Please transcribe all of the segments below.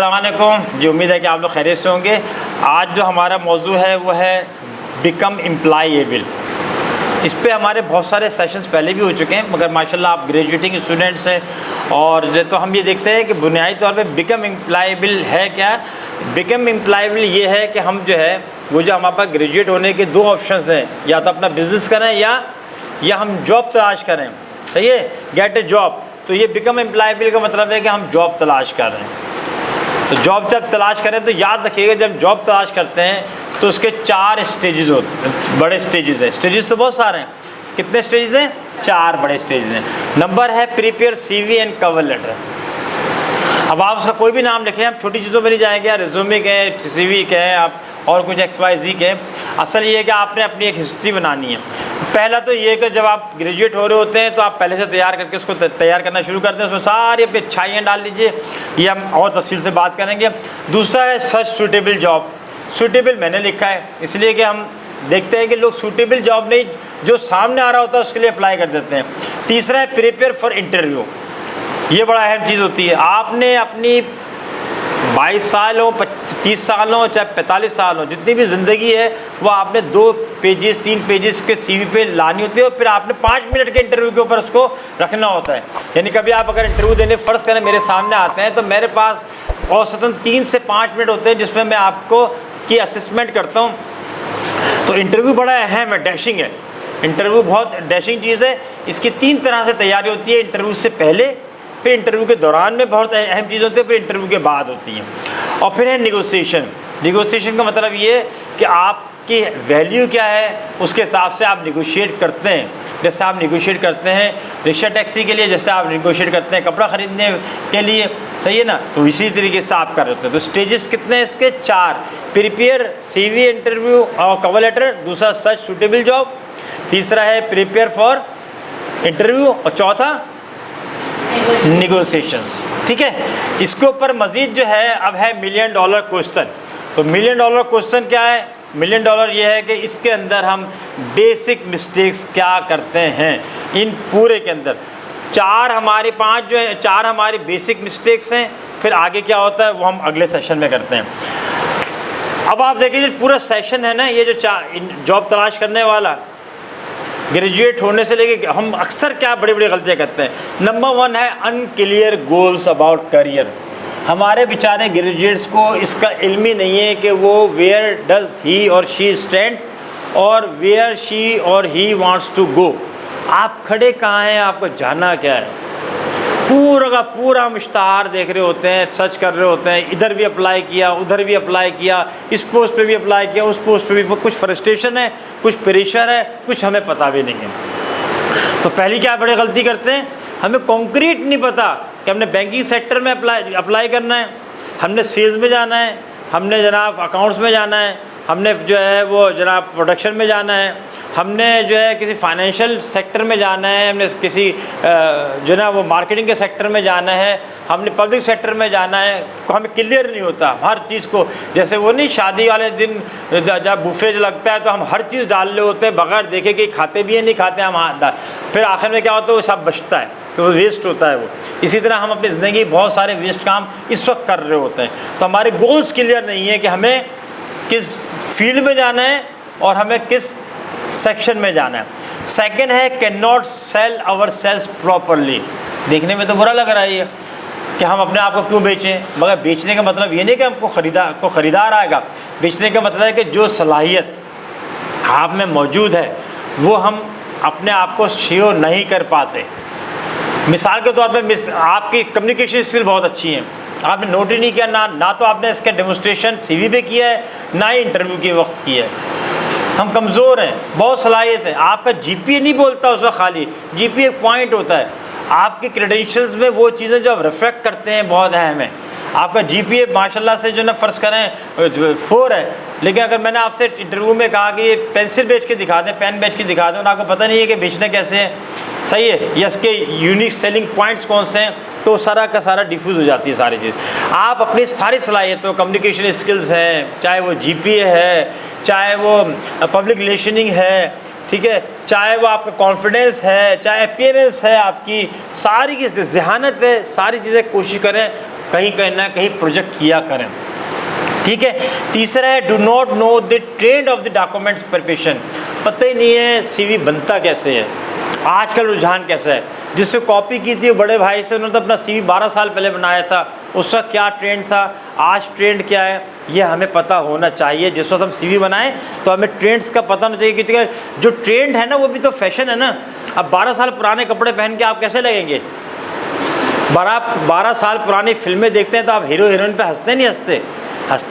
अस्सलाम वालेकुम जी। उम्मीद है कि आप लोग खैरियत से होंगे। आज जो हमारा मौजू है वो है बिकम एम्प्लॉयेबल। इस पे हमारे बहुत सारे सेशंस पहले भी हो चुके हैं, मगर माशाल्लाह आप ग्रेजुएटिंग स्टूडेंट्स हैं और तो हम ये देखते हैं कि बुनियादी तौर पे बिकम एम्प्लॉयेबल है क्या। बिकम एम्प्लॉयेबल ये है कि हम जो है वो जो हमारे पास ग्रेजुएट होने के दो ऑप्शंस हैं, या तो अपना बिज़नेस करें या हम जॉब तलाश करें। सही है, गेट ए जॉब। तो ये बिकम एम्प्लॉयेबल का मतलब है कि हम जॉब तलाश कर रहे हैं। तो जॉब जब तलाश करें तो याद रखिएगा, जब जॉब तलाश करते हैं तो उसके 4 स्टेजेस होते हैं, बड़े स्टेजेस हैं। स्टेजेस तो बहुत सारे हैं। कितने स्टेजेस हैं? 4 बड़े स्टेजेस हैं। नंबर है prepare CV and cover letter. अब आप उसका कोई भी नाम लिखें, हम छोटी चीज़ों में नहीं जाएंगे, रिज्यूमे के CV के हैं आप और कुछ XYZ के। असल ये है कि आपने अपनी एक हिस्ट्री बनानी है। तो पहला तो ये कि जब आप ग्रेजुएट हो रहे होते हैं तो आप पहले से तैयार करके उसको तैयार करना शुरू करते हैं, उसमें सारी अपनी अच्छाइयाँ डाल लीजिए। ये हम और तफसील से बात करेंगे। दूसरा है सर्च सूटेबल जॉब। सूटेबल मैंने लिखा है इसलिए कि हम देखते हैं कि लोग सूटेबल जॉब नहीं, जो सामने आ रहा होता है उसके लिए अप्लाई कर देते हैं। तीसरा है प्रिपेयर फॉर इंटरव्यू। ये बड़ा अहम चीज़ होती है। आपने अपनी 22 साल हो, 30 साल हो, चाहे 45 साल हो, जितनी भी ज़िंदगी है वो आपने 2 पेजेस 3 पेजेस के CV पे लानी होती है और फिर आपने 5 मिनट के इंटरव्यू के ऊपर उसको रखना होता है। यानी कभी आप अगर इंटरव्यू देने फ़र्ज़ करें मेरे सामने आते हैं तो मेरे पास औसतन 3 से 5 मिनट होते हैं जिसमें मैं आपको की असेसमेंट करता हूँ। तो इंटरव्यू बड़ा अहम है, डैशिंग है। इंटरव्यू बहुत डैशिंग चीज़ है। इसकी 3 तरह से तैयारी होती है। इंटरव्यू से पहले, फिर इंटरव्यू के दौरान में बहुत अहम चीज़ होती है, फिर इंटरव्यू के बाद होती है। और फिर है निगोसिएशन। निगोसिएशन का मतलब ये कि आपकी वैल्यू क्या है उसके हिसाब से आप निगोशिएट करते हैं। जैसे आप निगोशिएट करते हैं रिक्शा टैक्सी के लिए, जैसे आप निगोशिएट करते हैं कपड़ा ख़रीदने के लिए, सही है ना। तो इसी तरीके से आप कर रहे होते हैं। तो स्टेजेस कितने हैं इसके? 4। प्रिपेयर CV इंटरव्यू और कवर लेटर। दूसरा सर्च सूटेबल जॉब। तीसरा है प्रिपेयर फॉर इंटरव्यू और चौथा निगोसिएशंस। ठीक है। इसके ऊपर मज़ीद जो है अब है $1 मिलियन क्वेश्चन। तो $1 मिलियन क्वेश्चन क्या है? $1 मिलियन ये है कि इसके अंदर हम बेसिक मिस्टेक्स क्या करते हैं। इन पूरे के अंदर 4 हमारे 5 जो है 4 हमारी बेसिक मिस्टेक्स हैं। फिर आगे क्या होता है वो हम अगले सेशन में करते हैं। अब आप देखिए जो पूरा सेशन है ना, ये जो जॉब तलाश करने वाला, ग्रेजुएट होने से लेके हम अक्सर क्या बड़ी बड़ी गलतियाँ करते हैं। नंबर 1 है अनक्लियर गोल्स अबाउट करियर। हमारे बेचारे ग्रेजुएट्स को इसका इल्म ही नहीं है कि वो वेयर डज ही और शी स्टैंड और वेयर शी और ही वांट्स टू गो। आप खड़े कहाँ हैं, आपको जाना क्या है। पूरा का पूरा हम इश्तहार देख रहे होते हैं, सर्च कर रहे होते हैं, इधर भी अप्लाई किया, उधर भी अप्लाई किया, इस पोस्ट पे भी अप्लाई किया, उस पोस्ट पे भी। वो कुछ फ्रस्ट्रेशन है, कुछ प्रेशर है, कुछ हमें पता भी नहीं है। तो पहली क्या बड़ी गलती करते हैं, हमें कॉन्क्रीट नहीं पता कि हमने बैंकिंग सेक्टर में अप्लाई करना है, हमने सेल्स में जाना है, हमने जनाब अकाउंट्स में जाना है, हमने जो है वो जनाब प्रोडक्शन में जाना है, हमने जो है किसी फाइनेंशियल सेक्टर में जाना है, हमने किसी जो ना वो मार्केटिंग के सेक्टर में जाना है, हमने पब्लिक सेक्टर में जाना है। तो हमें क्लियर नहीं होता हर चीज़ को। जैसे वो नहीं, शादी वाले दिन जब बुफे लगता है तो हम हर चीज़ डाल रहे होते हैं बगैर देखे कि खाते भी है नहीं खाते हम हाथ। फिर आखिर में क्या होता है वो सब बचता है, तो वो वेस्ट होता है वो। इसी तरह हम अपनी ज़िंदगी बहुत सारे वेस्ट काम इस वक्त कर रहे होते हैं। तो हमारे गोल्स क्लियर नहीं है कि हमें किस फील्ड में जाना है और हमें किस सेक्शन में जाना है। सेकंड है can not sell our selves properly. देखने में तो बुरा लग रहा है ये कि हम अपने आप को क्यों बेचें, मगर बेचने का मतलब ये नहीं कि हमको ख़रीदार आएगा। बेचने का मतलब है कि जो सलाहियत आप में मौजूद है वो हम अपने आप को शो नहीं कर पाते। मिसाल के तौर पे आपकी कम्युनिकेशन स्किल बहुत अच्छी है, आपने नोट ही नहीं किया, ना तो आपने इसका डेमोस्ट्रेशन CV पे किया है, ना ही इंटरव्यू के वक्त किया है। हम कमज़ोर हैं, बहुत सलाहियत है। आपका GPA नहीं बोलता उस वक्त, खाली GPA एक पॉइंट होता है। आपके क्रेडेंशियल्स में वो चीज़ें जो आप रिफ्लेक्ट करते हैं बहुत अहम है। आपका GPA माशाल्लाह से जो ना फ़र्ज़ करें 4 है, लेकिन अगर मैंने आपसे इंटरव्यू में कहा कि ये पेंसिल बेच के दिखा दें, पेन बेच के दिखा दें, और आपको पता नहीं है कि बेचना कैसे है, सही है, या इसके यूनिक सेलिंग पॉइंट्स कौन से हैं, तो सारा का सारा डिफ्यूज़ हो जाती है सारी चीज़। आप अपनी सारी सलाहियतों, कम्युनिकेशन स्किल्स हैं, चाहे वो GPA है, चाहे वो पब्लिक रिलेशनिंग है, ठीक है, चाहे वो आपका कॉन्फिडेंस है, चाहे अपीयरेंस है, आपकी सारी की जहानत है, सारी चीज़ें कोशिश करें कहीं कहीं ना कहीं प्रोजेक्ट किया करें। ठीक है। तीसरा है do not know the trend of the documents preparation. पता ही नहीं है सीवी बनता कैसे है, आजकल रुझान कैसा है। जिससे कॉपी की थी बड़े भाई से, उन्होंने तो अपना सीवी 12 साल पहले बनाया था, उसका क्या ट्रेंड था, आज ट्रेंड क्या है, ये हमें पता होना चाहिए। जिस वक्त हम सीवी बनाएं तो हमें ट्रेंड्स का पता होना चाहिए कि जो ट्रेंड है ना वो भी तो फैशन है ना। अब 12 साल पुराने कपड़े पहन के आप कैसे लगेंगे? 12 साल पुरानी फिल्में देखते हैं तो आप हीरो हीरोइन पे हंसते नहीं हंसते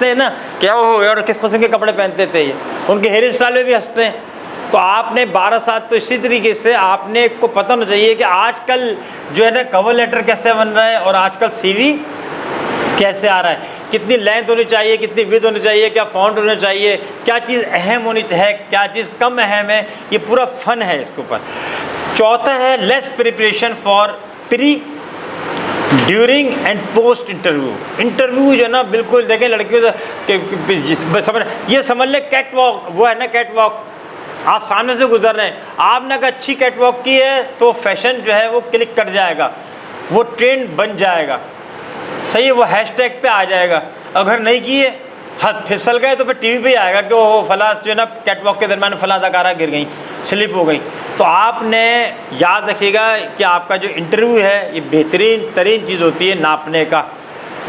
हैं ना, क्या हो यार किस किस्म के कपड़े पहनते थे ये, उनके हेयर स्टाइल में भी हंसते हैं। तो आपने 12 साल तो इसी तरीके से आपने को पता होना चाहिए कि आजकल जो है ना कवर लेटर कैसे बन रहा है और आजकल सीवी कैसे आ रहा है, कितनी लेंथ होनी चाहिए, कितनी विड्थ होनी चाहिए, क्या फॉन्ट होना चाहिए, क्या चीज़ अहम होनी है, क्या चीज़ कम अहम है, ये पूरा फन है इसके ऊपर। चौथा है less preparation for pre during and post interview जो है ना, बिल्कुल देखें लड़कियों से ये समझ लें कैट वॉक, वो है ना कैट वॉक, आप सामने से गुजर रहे हैं, आपने अगर अच्छी कैट वॉक की है तो फैशन जो है वो क्लिक कर जाएगा, वो ट्रेंड बन जाएगा, सही है, वो हैशटैग पे आ जाएगा। अगर नहीं की है, हाथ फिसल गए तो फिर टीवी पे ही आएगा कि वो फला जो है ना कैट वॉक के दरमियान फला अदाकारा गिर गई, स्लिप हो गई। तो आपने याद रखिएगा कि आपका जो इंटरव्यू है ये बेहतरीन तरीन चीज़ होती है नापने का,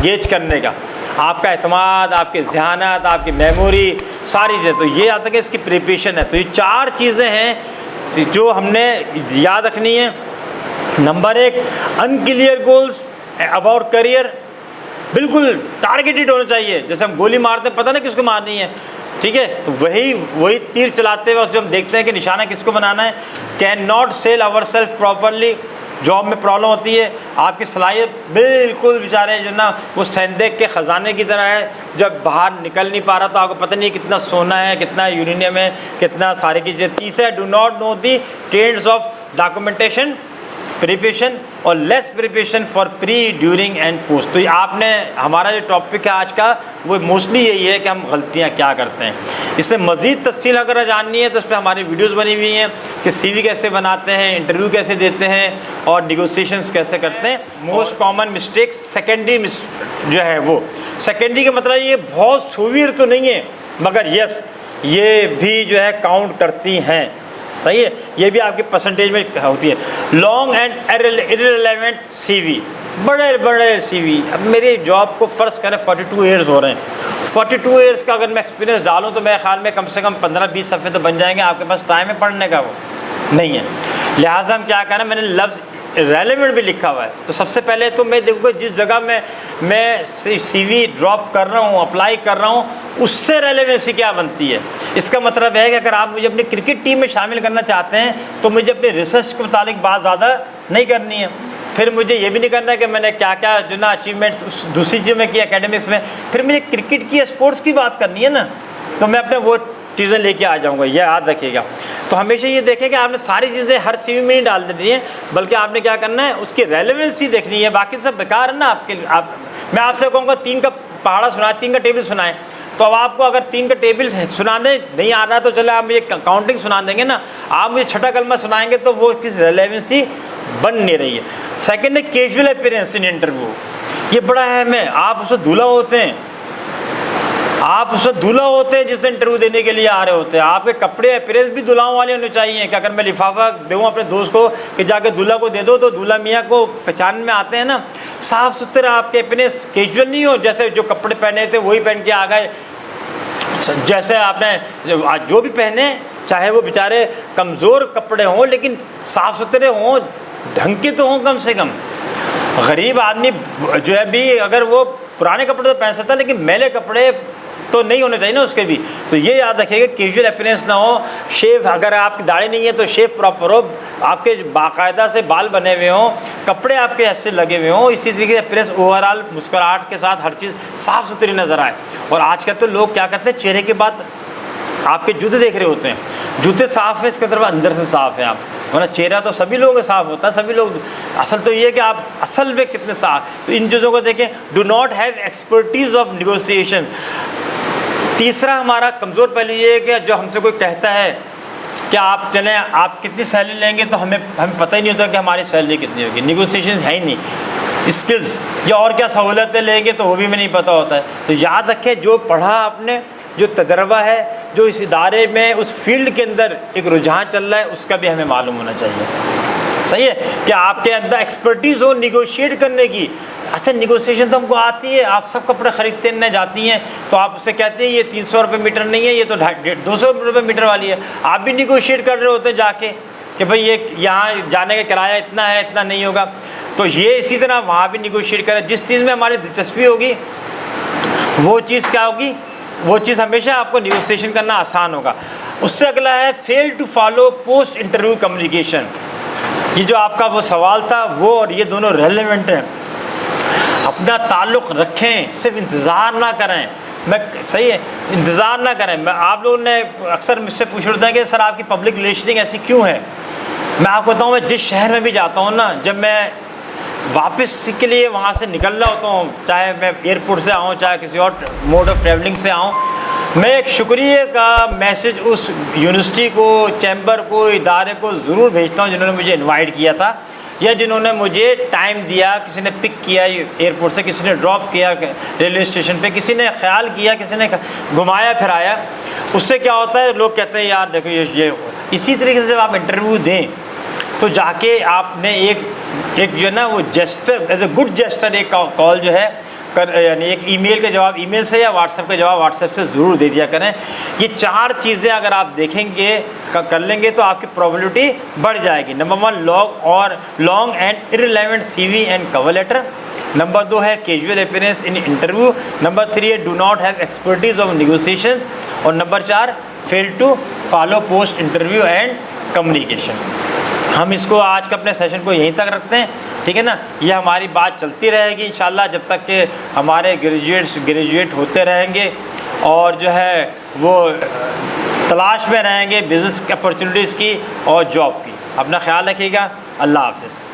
गेज करने का, आपका एतमाद, आपके ज़हानत, आपकी मेमोरी, सारी चीज़ें। तो ये आता है कि इसकी प्रिपरेशन है। तो ये 4 चीज़ें हैं जो हमने याद रखनी है। Number 1, unclear goals about career, बिल्कुल टारगेटेड होना चाहिए। जैसे हम गोली मारते हैं, पता नहीं किसको मारनी है, ठीक है, तो वही तीर चलाते वक्त जो हम देखते हैं कि निशाना किसको बनाना है। Can not sell our self properly, job में प्रॉब्लम होती है, आपकी सलाहियत बिल्कुल बेचारे जो ना वो सेंदेक के ख़जाने की तरह है, जब बाहर निकल नहीं पा रहा तो आपको पता नहीं कितना सोना है, कितना यूरेनियम है, कितना सारी चीज़ें। तीसरा, do not know the trends of documentation preparation और less preparation for pre during and post. तो आपने हमारा जो टॉपिक है आज का वो मोस्टली यही है कि हम गलतियां क्या करते हैं। इससे मज़ीद तफसील अगर जाननी है तो इस पर हमारी वीडियोस बनी हुई हैं कि सीवी कैसे बनाते हैं, इंटरव्यू कैसे देते हैं और निगोसिएशंस कैसे करते हैं। मोस्ट कॉमन मिस्टेक्स सेकेंडरी जो है वो, सेकेंडरी का मतलब ये बहुत सुवीर तो नहीं है मगर यस ये भी जो है काउंट करती हैं, सही है, ये भी आपके परसेंटेज में होती है। लॉन्ग एंड इररिलेवेंट सीवी, बड़े सीवी। अब मेरी जॉब को फ़र्ज़ करें 42 ईयर्स हो रहे हैं, 42 ईयर्स का अगर मैं एक्सपीरियंस डालूं तो मेरे ख्याल में कम से कम 15-20 सफ़े तो बन जाएंगे। आपके पास टाइम है पढ़ने का, वो नहीं है। लिहाजा हम क्या करें, मैंने लफ्ज़ रेलेवेंट भी लिखा हुआ है। तो सबसे पहले तो मैं देखूँगा जिस जगह मैं सीवी ड्रॉप कर रहा हूँ, अप्लाई कर रहा हूँ, उससे रेलेवेंसी क्या बनती है। इसका मतलब है कि अगर आप मुझे अपनी क्रिकेट टीम में शामिल करना चाहते हैं तो मुझे अपने रिसर्च के मुताबिक बात ज़्यादा नहीं करनी है। फिर मुझे ये भी नहीं करना है कि मैंने क्या क्या जो ना अचीवमेंट्स उस दूसरी चीज़ में की एकेडमिक्स में, फिर मुझे क्रिकेट की स्पोर्ट्स की बात करनी है ना, तो मैं अपने वो चीज़ें लेके आ जाऊँगा, यह याद रखिएगा। तो हमेशा ये देखें कि आपने सारी चीज़ें हर सीवी में नहीं डाल देनी है, बल्कि आपने क्या करना है उसकी रेलेवेंसी देखनी है। बाकी सब बेकार है ना आपके। मैं आपसे कहूँगा 3 का पहाड़ा सुनाए, 3 का टेबल सुनाएं, तो अब आपको अगर 3 का टेबल सुनाने नहीं आ रहा तो चले आप मुझे काउंटिंग सुना देंगे ना, आप मुझे छठा कलमा सुनाएंगे तो वो किस रेलेवेंसी बन नहीं रही है। सेकंड है कैजुअल अपीयरेंस इन इंटरव्यू, ये बड़ा अहम है। आप उससे दूल्हा होते हैं, जिस दिन इंटरव्यू देने के लिए आ रहे होते हैं। आपके कपड़े अपीयरेंस भी दुल्हाओं वाले होने चाहिए कि अगर मैं लिफाफा दूँ अपने दोस्त को कि जाके दूल्हा को दे दो तो दूल्हा मियाँ को पहचान में आते हैं ना, साफ़ सुथरा आपके अपीयरेंस, कैजुअल नहीं हो जैसे जो कपड़े पहने थे वही पहन के आ गए। जैसे आपने जो भी पहने, चाहे वो बेचारे कमज़ोर कपड़े हों लेकिन साफ़ सुथरे हों, ढंग के तो हों कम से कम। गरीब आदमी जो है भी अगर वो पुराने कपड़े तो पहन सकता है लेकिन मैले कपड़े तो नहीं होने चाहिए ना उसके भी। तो ये याद रखिएगा कैजुअल अपीयरेंस ना हो। शेव, अगर आपकी दाढ़ी नहीं है तो शेव प्रॉपर हो, आपके बाकायदा से बाल बने हुए हों, कपड़े आपके ऐसे लगे हुए हों, इसी तरीके से अपीयरेंस ओवरऑल मुस्कुराहट के साथ हर चीज़ साफ़ सुथरी नज़र आए। और आजकल तो लोग क्या करते हैं, चेहरे के बाद आपके जूते देख रहे होते हैं, जूते साफ़ है इसके तरफ अंदर से साफ़ है आप, वरना चेहरा तो सभी लोगों का साफ़ होता है, सभी लोग। असल तो ये है कि आप असल में कितने साफ़। तो इन चीज़ों को देखें। Do not have expertise of negotiation. तीसरा हमारा कमज़ोर पहलू ये है कि जो हमसे कोई कहता है कि आप चलें, आप कितनी सैलरी लेंगे, तो हमें पता ही नहीं होता कि हमारी सैलरी कितनी होगी। निगोसिएशन है ही नहीं। स्किल्स या और क्या सहूलतें लेंगे तो वो भी हमें नहीं पता होता है। तो याद रखें, जो पढ़ा आपने, जो तजर्बा है, जो इस इदारे में उस फील्ड के अंदर एक रुझान चल रहा है, उसका भी हमें मालूम होना चाहिए। सही है कि आपके अंदर एक्सपर्टीज़ हो निगोशिएट करने की। अच्छा, निगोशिएशन तो हमको आती है, आप सब कपड़े ख़रीदते जाती हैं तो आप उससे कहते हैं ये 300 रुपये मीटर नहीं है, ये तो 200 रुपये मीटर वाली है। आप भी निगोशिएट कर रहे होते हैं जाके कि भाई ये यहाँ जाने का किराया इतना है, इतना नहीं होगा। तो ये इसी तरह वहाँ भी निगोशिएट करें। जिस चीज़ में हमारी दिलचस्पी होगी वो चीज़ क्या होगी, वो चीज़ हमेशा आपको निगोशिएशन करना आसान होगा। उससे अगला है fail to follow post interview communication. ये जो आपका वो सवाल था वो और ये दोनों रेलेवेंट हैं। अपना ताल्लुक़ रखें, सिर्फ इंतज़ार ना करें। सही है, इंतज़ार ना करें। आप लोगों ने अक्सर मुझसे पूछ रहे हैं कि सर आपकी पब्लिक रिलेशनिंग ऐसी क्यों है। मैं आपको बताऊँ, मैं जिस शहर में भी जाता हूँ ना, जब मैं वापस के लिए वहाँ से निकल रहा होता हूँ, चाहे मैं एयरपोर्ट से आऊँ चाहे किसी और मोड ऑफ ट्रैवलिंग से आऊँ, मैं एक शुक्रिया का मैसेज उस यूनिवर्सिटी को, चैम्बर को, इदारे को ज़रूर भेजता हूँ जिन्होंने मुझे इनवाइट किया था या जिन्होंने मुझे टाइम दिया। किसी ने पिक किया एयरपोर्ट से, किसी ने ड्रॉप किया रेलवे स्टेशन पे, किसी ने ख्याल किया, किसी ने घुमाया फिराया। उससे क्या होता है, लोग कहते हैं यार देखो ये इसी तरीके से जब आप इंटरव्यू दें तो जाके आपने एक जो है ना वो gesture, as a good gesture एक कॉल जो है यानी एक ईमेल के जवाब ईमेल से या व्हाट्सएप के जवाब व्हाट्सएप से ज़रूर दे दिया करें। ये 4 चीज़ें अगर आप देखेंगे कर लेंगे तो आपकी प्रोबेबिलिटी बढ़ जाएगी। Number 1 long and irrelevant CV and cover letter. Number 2 है casual appearance in interview. Number 3 है do not have expertise of negotiation. और number 4 fail to follow post interview and communication. हम इसको आज का अपने सेशन को यहीं तक रखते हैं, ठीक है ना। ये हमारी बात चलती रहेगी इंशाल्लाह जब तक कि हमारे ग्रेजुएट होते रहेंगे और जो है वो तलाश में रहेंगे बिज़नेस अपॉर्चुनिटीज़ की और जॉब की। अपना ख्याल रखिएगा। अल्लाह हाफ़िज़।